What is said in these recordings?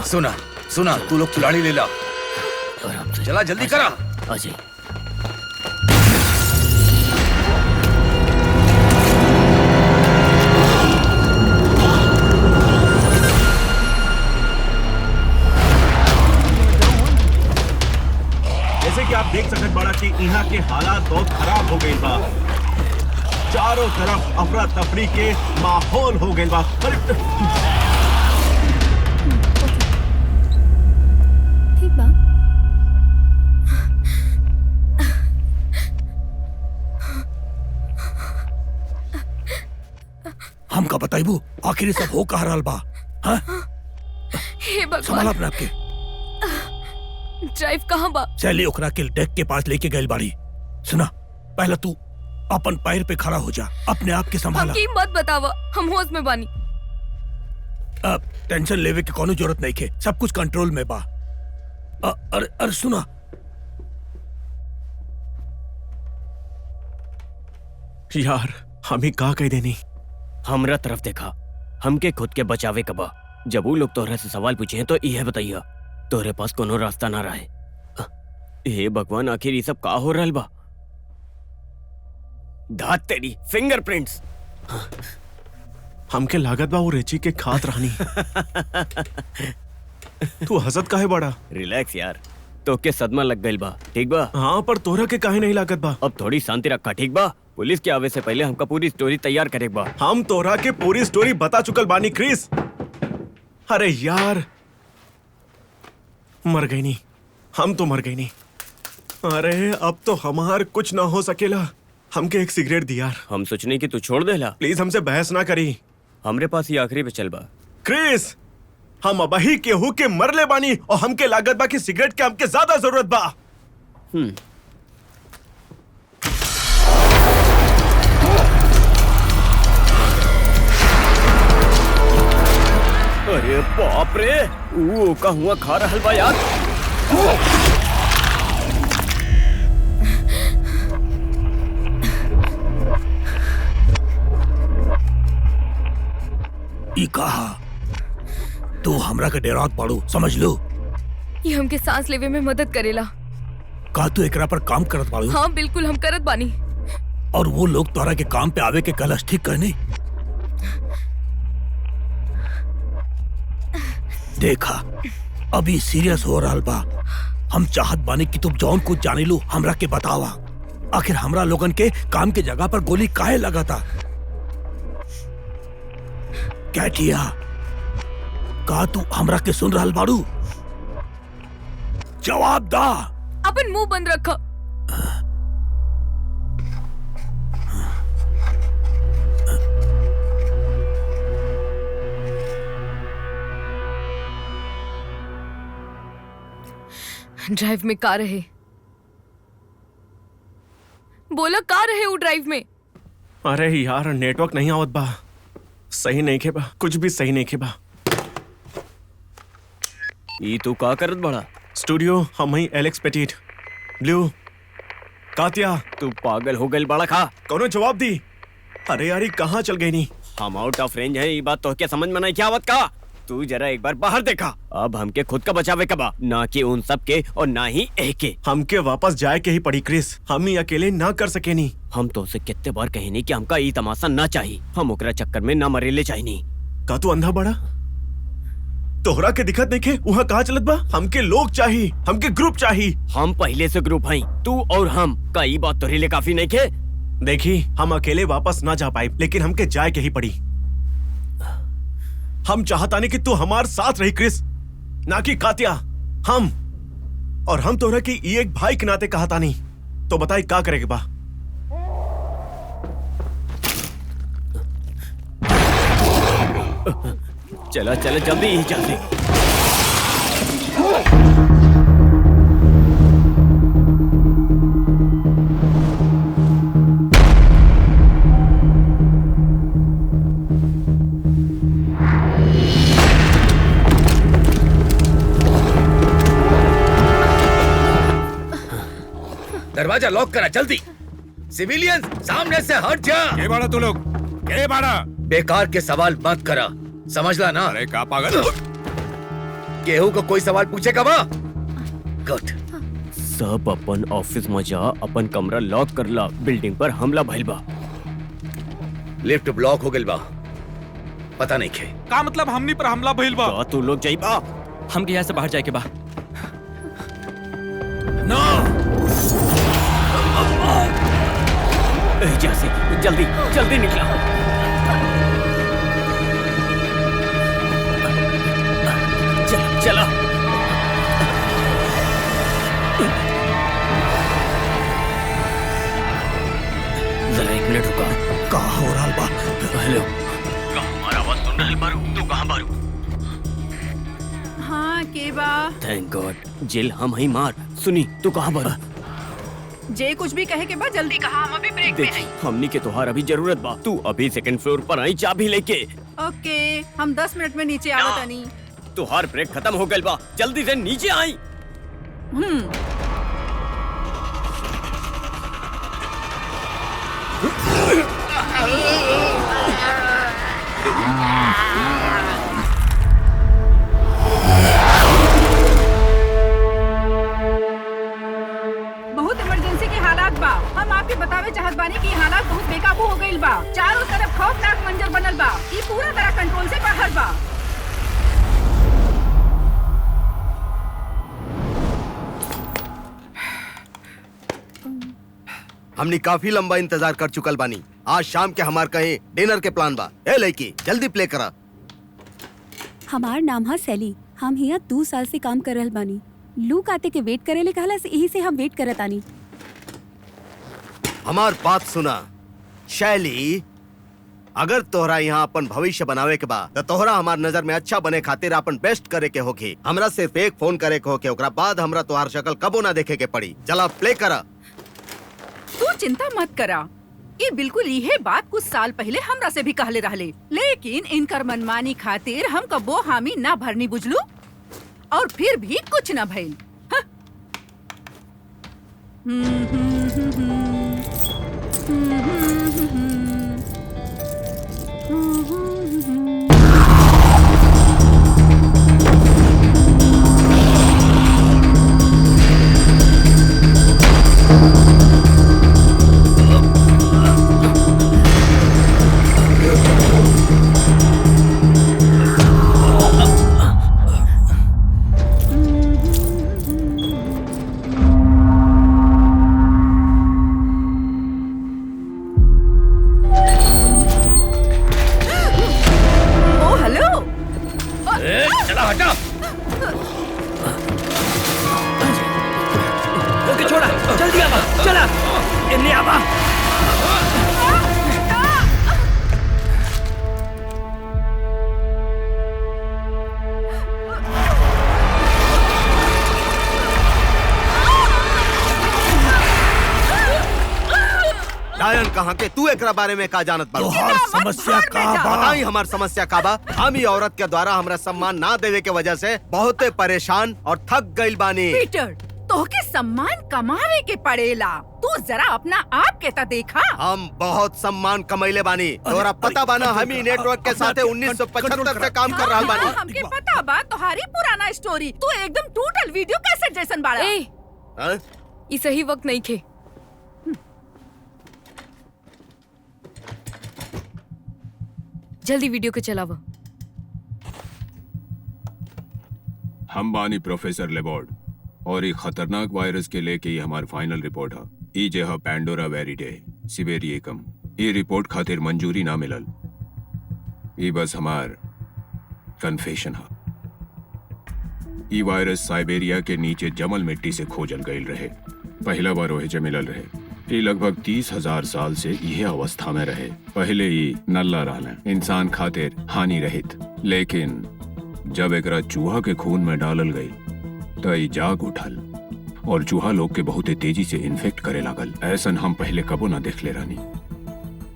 सुना सुना, तू लोग खिलाड़ी ले ला। चला जल्दी करा। अजय जैसे कि आप देख सकते बड़ा कि यहाँ के हालात बहुत खराब हो गए बा। चारों तरफ अफरा तफरी के माहौल हो गए बा। ठीक बा। हमका बताइबू आखिर ये सब हो कहा रहल बा? हाँ? हे भगवान, संभाल अपने आपके। ड्राइव कहाँ बा? सैली ओकरा के डेक के पास लेके गई बाड़ी। सुना, पहला तू अपन पैर पे खड़ा हो जा, अपने आप के संभाला। हमकी मत बतावा, हम होश में बानी। अब टेंशन लेवे की कोनो जरूरत नहीं के, सब कुछ कंट्रोल में बा। अरे सुना, यार हम ही का कह देनी। हमरा तरफ देखा, हमके खुद के बचावे कबा। जब वो लोग तोहरा से सवाल पूछे हैं तो यह बताइया तोहरे पास कोनो रास्ता ना रहे। हे भगवान, आखिर ये सब का हो रहल बा? धात तेरी फिंगरप्रिंट्स। हमके लागत बा वो रेची के खात रहनी। तू हसत काहे बड़ा? रिलैक्स यार, तो के सदमा लग गइल बा, ठीक बा? हाँ, पर तोरा के काहे नहीं लागत बा? अब थोड़ी शांति रखा, ठीक बा? पुलिस के आवे से पहले हमका पूरी स्टोरी तैयार करे बा। हम तोरा के पूरी स्टोरी बता चुकल बानी क्रिस। अरे यार, मर गई नहीं, हम तो मर गई नहीं। अरे अब तो हमार कुछ ना हो सकेला। हमके एक सिगरेट दी यार। हम सोचने की तू छोड़ देला। प्लीज हमसे बहस ना करी। हमरे पास ही आखिरी पे चल बा। क्रिस, हम अबही केहू के मरले बानी और हमके लागत बा कि सिगरेट के हमके ज्यादा जरूरत बा। अरे बाप रे, वो का हुआ खा रहल बा यार। ई कहा तू हमरा के डेरात पड़ू, समझ लो। ये हमके सांस लेवे में मदद करेला। का तू एकरा पर काम करत बाड़ू? हाँ बिल्कुल, हम करत बानी। और वो लोग तोरा के काम पे आवे के कलश ठीक करने? देखा, अभी सीरियस हो रहा बा। हम चाहत बानी कि तुम जौन कुछ जाने लो हमरा के बतावा। आखिर हमरा लोगन के काम के जगह पर गोली काहे लगा था? क्या किया? का तू हमरा के सुन रहल बाड़ू? जवाब दा। अपन मुंह बंद रखा। ड्राइव में का रहे? बोला का रहे वो ड्राइव में? अरे यार, नेटवर्क नहीं आवत बा। सही नहीं खे बा, कुछ भी सही नहीं खे बा। ई तू का करत बड़ा? स्टूडियो हम ही एलेक्स पेटिट, ब्लू, कातिया। तू पागल हो गइल बड़ा खा। कौनो जवाब दी। अरे यार, कहाँ चल गई नी? हम आउट ऑफ रेंज है, ये बात तो क्या समझ में नहीं क्या आवत का? तू जरा एक बार बाहर देखा। अब हमके खुद का बचावे कबा, ना कि उन सब के और ना ही एक के। हमके वापस जाए के ही पड़ी क्रिस। हम ही अकेले ना कर सके नी। हम तो उसे कितने बार कहे नहीं कि हमका ई तमाशा ना चाहिए। हम ओकरा चक्कर में ना मरेले चाहिए नहीं। का तू अंधा बड़ा? तोहरा के दिखत नहीं खे वहाँ कहाँ चलत बा? हमके लोग चाहिए, हमके ग्रुप चाहिए। हम पहले से ग्रुप हैं, तू और हम। का ई बात तोहरे लिए काफी नहीं खे? देखी, हम अकेले वापस ना जा पाए, लेकिन हमके जाए के ही पड़ी। हम चाहता नहीं कि तू हमारे साथ रही क्रिस, ना कि कातिया। हम तोहरा की एक भाई के नाते कहता नहीं। तो बताई का करेगे बा? चला चला जल्दी ही जल्दी। दरवाजा लॉक करा जल्दी। सिविलियंस सामने से हट जा। के बाड़ा तू लोग? के बाड़ा? बेकार के सवाल मत करा, समझला ना? अरे का पागल? केहू को कोई सवाल पूछेगा बा? गुड। सब अपन ऑफिस में जा, अपन कमरा लॉक कर ला। बिल्डिंग पर हमला भइल बा। लिफ्ट ब्लॉक हो गइल बा, पता नहीं खे। का मतलब हमनी पर हमला भइल बा? तो तू लोग जाइबा। हमके यहाँ से बाहर जाए के बा। ना एजा से जल्दी जल्दी निकला। चला चला। जरा 1 मिनट रुका। का हो रहा बा? हेलो, हमारा आवाज सुन रहे बारू? तू कहाँ बारू? हाँ के बा? थैंक गॉड, जेल हम ही मार। सुनी, तू कहाँ बारू? जे कुछ भी कहे के बाद जल्दी कहा, हम अभी ब्रेक में देखी, हैं। हमनी के तोहार अभी जरूरत बा। तू अभी सेकंड फ्लोर पर आई चाबी लेके। ओके, हम 10 मिनट में नीचे आवत आनी। तोहार ब्रेक खत्म हो गइल बा, जल्दी से नीचे आई। बहुत इमरजेंसी के हालात बा। हम आपके बतावे चाहत बानी कि हालात बहुत बेकाबू हो गइल बा। चारों तरफ खौफनाक मंजर बनल बा। ये पूरा तरह कंट्रोल से बाहर बा। हमनी काफी लंबा इंतजार कर चुकल बानी। आज शाम के हमार कहीं डिनर के प्लान बा। ए लड़की, जल्दी प्ले करा। हमार नाम है सैली। हम यहाँ 2 साल से काम कर रहल बानी। लूक आते के वेट करे ले कहला से यही से हम वेट करत आनी। हमार बात सुना शैली, अगर तोहरा यहाँ अपन भविष्य बनावे के बा तो तोहरा हमार नजर में अच्छा बने खातिर अपन बेस्ट करे के होगी। हमरा सिर्फ एक फोन करे के होके, ओकरा बाद हमरा तोहार शक्ल कबो ना देखे के पड़ी। चला प्ले करा। तू चिंता मत करा। ये बिल्कुल यही बात कुछ साल पहले हमरा से भी कहले रहले, लेकिन इनकर मनमानी खातिर हम कबो हामी ना भरनी बुझलू, और फिर भी कुछ न भइल। हाँ। चला हटा। ओके छोड़ा, जल्दी आवा, चला, इन्हें आवा। डायन कहाँ के? तू एकरा बारे में का जानत बा? तोहार समस्या का बा? बताई हमार समस्या का बा। हम ही औरत के द्वारा हमरा सम्मान ना देवे के वजह से बहुते परेशान और थक गइल बानी। पीटर, तोहके सम्मान कमावे के पड़ेला। तू जरा अपना आप के ता देखा। हम बहुत सम्मान कमैले बानी। तोरा पता बाना हम ही नेटवर्क के साथ 1975 से काम कर रहा बानी। हाँ, हमके पता बा तुम्हारी पुराना स्टोरी। तू एकदम टोटल वीडियो कैसेट जैसन बाड़ा। ए, हाँ? ये सही वक्त नहीं खे। जल्दी वीडियो के चलावा। हम बानी प्रोफेसर लेबोर्ड और एक खतरनाक वायरस के लेके ये हमार फाइनल रिपोर्ट है। ई जे है पैंडोरा वेरिडे सिबेरियकम। ये रिपोर्ट खातिर मंजूरी ना मिलल। ये बस हमार कन्फेशन है। ई वायरस साइबेरिया के नीचे जमल मिट्टी से खोजल गईल रहे। पहला बार ओहे मिलल रहे। ये लगभग 30,000 साल से यह अवस्था में रहे। पहले ही नल्ला रहले, इंसान खातिर हानि रहित। लेकिन जब एकरा चूहा के खून में डालल गई तो ई जाग उठल और चूहा लोग के बहुत तेजी से इन्फेक्ट करे लागल। ऐसन हम पहले कबो ना देख ले रानी।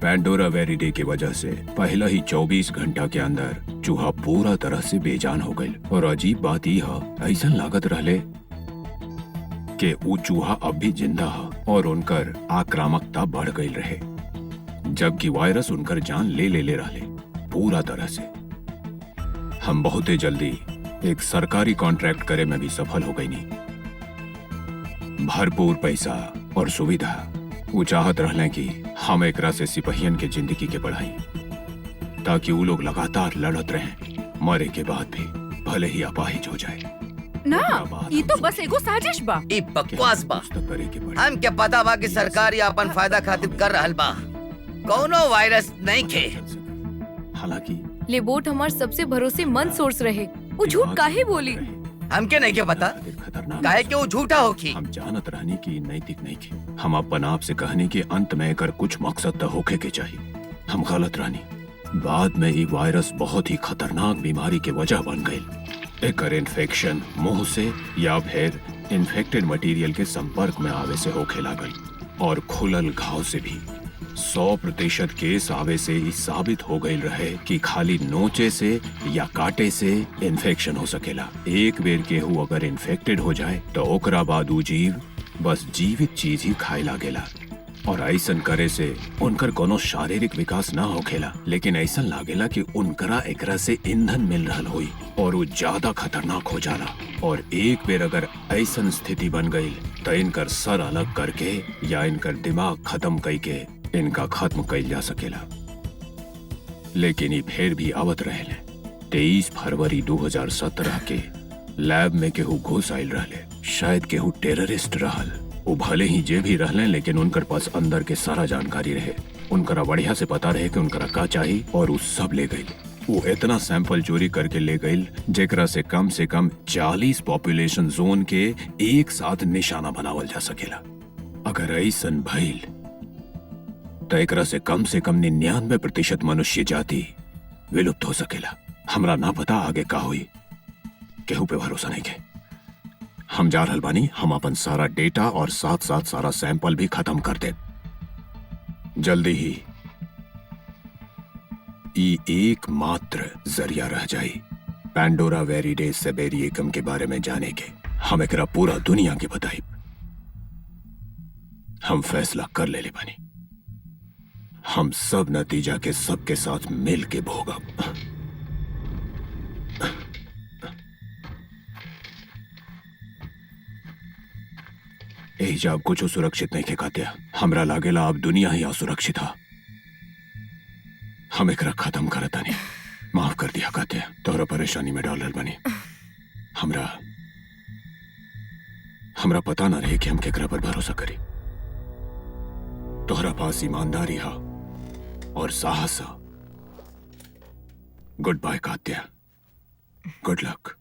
पैंडोरा वेरिडे की वजह से पहला ही 24 घंटा के अंदर चूहा पूरा तरह से बेजान हो गई। और अजीब बात यह ऐसा लागत रहले कि वो चूहा अब भी जिंदा है और उनकर आक्रामकता बढ़ गई रहे, जबकि वायरस उनकर जान ले रहले पूरा तरह से। हम बहुत जल्दी एक सरकारी कॉन्ट्रैक्ट करे में भी सफल हो गई नहीं। भरपूर पैसा और सुविधा वो चाहत रहले कि हम एकरा से सिपहियन के जिंदगी के बढ़ाई, ताकि वो लोग लगातार लड़त रहें, मरे के बाद भी भले ही अपाहिज हो जाए। ना, ये तो बस एगो साजिश बा। ई बकवास बा। करे के पड़े। हम क्या पता बा कि सरकार ये अपन फायदा खातिर कर रहल बा। कौनो वायरस नहीं खे। हालांकि लेबोट हमार सबसे भरोसेमंद सोर्स रहे। वो झूठ काहे बोली? हमके नहीं क्या पता खतरनाक काहे कि वो झूठा होखी। हम जानत रहनी की नैतिक नहीं की। हम अपन आप से कहने के अंत में कर कुछ मकसद तो होखे के चाहिए। हम गलत रहनी। बाद में ये वायरस बहुत ही खतरनाक बीमारी के वजह बन गई। एकर इन्फेक्शन मुंह से या फिर इन्फेक्टेड मटेरियल के संपर्क में आवे से होखे लागल, और खुलल घाव से भी। 100% केस आवे से ही साबित हो गई रहे कि खाली नोचे से या काटे से इन्फेक्शन हो सकेला। एक बेर केहू अगर इन्फेक्टेड हो जाए तो ओकरा बाद उ जीव बस जीवित चीज ही खाए लागेला, और ऐसन करे से उनकर कोनो शारीरिक विकास ना होखेला, लेकिन ऐसन लागेला कि उनकरा एकरा से ईंधन मिल रहल होई और वो ज्यादा खतरनाक हो जाला। और एक बेर अगर ऐसन स्थिति बन गई तो इनकर सर अलग करके या इनकर दिमाग खत्म करके इनका खत्म कइल जा सकेला। लेकिन ये फिर भी आवत रहेले। 23 फरवरी 2017 के लैब में केहू घुस आइल रहले। शायद केहू टेररिस्ट रहल। वो भले ही जे भी रहले, लेकिन उनकर पास अंदर के सारा जानकारी रहे। उनकरा बढ़िया से पता रहे कि उनकरा का चाहिए, और वो सब ले गई। वो इतना सैंपल चोरी करके ले गई जेकरा से कम 40 पॉपुलेशन जोन के एक साथ निशाना बनावल जा सकेला। अगर ऐसन भइल तो एकरा से कम 99% मनुष्य जाति विलुप्त हो सकेला। हमरा ना पता आगे का हुई, केहू पे भरोसा नहीं के। हम जा रहल बानी। हम अपन सारा डेटा और साथ साथ सारा सैंपल भी खत्म कर दे। जल्दी ही ई एकमात्र जरिया रह जाई पैंडोरा वेरिडे सेबेरियकम के बारे में जाने के। हम एकरा पूरा दुनिया के बताई। हम फैसला कर ले बानी। हम सब नतीजा के सबके साथ मिल के भोगब। एहिजाब कुछ सुरक्षित नहीं खेकात्या। हमरा लागेला अब दुनिया ही असुरक्षित है। हम एकरा खत्म करता नहीं। माफ कर दिया कात्या, तोहरा परेशानी में डालल बनी। हमरा पता ना रहे कि हम केकरा पर भरोसा करी। तोहरा पास ईमानदारी हा और साहस हा। Good bye Katya, good luck.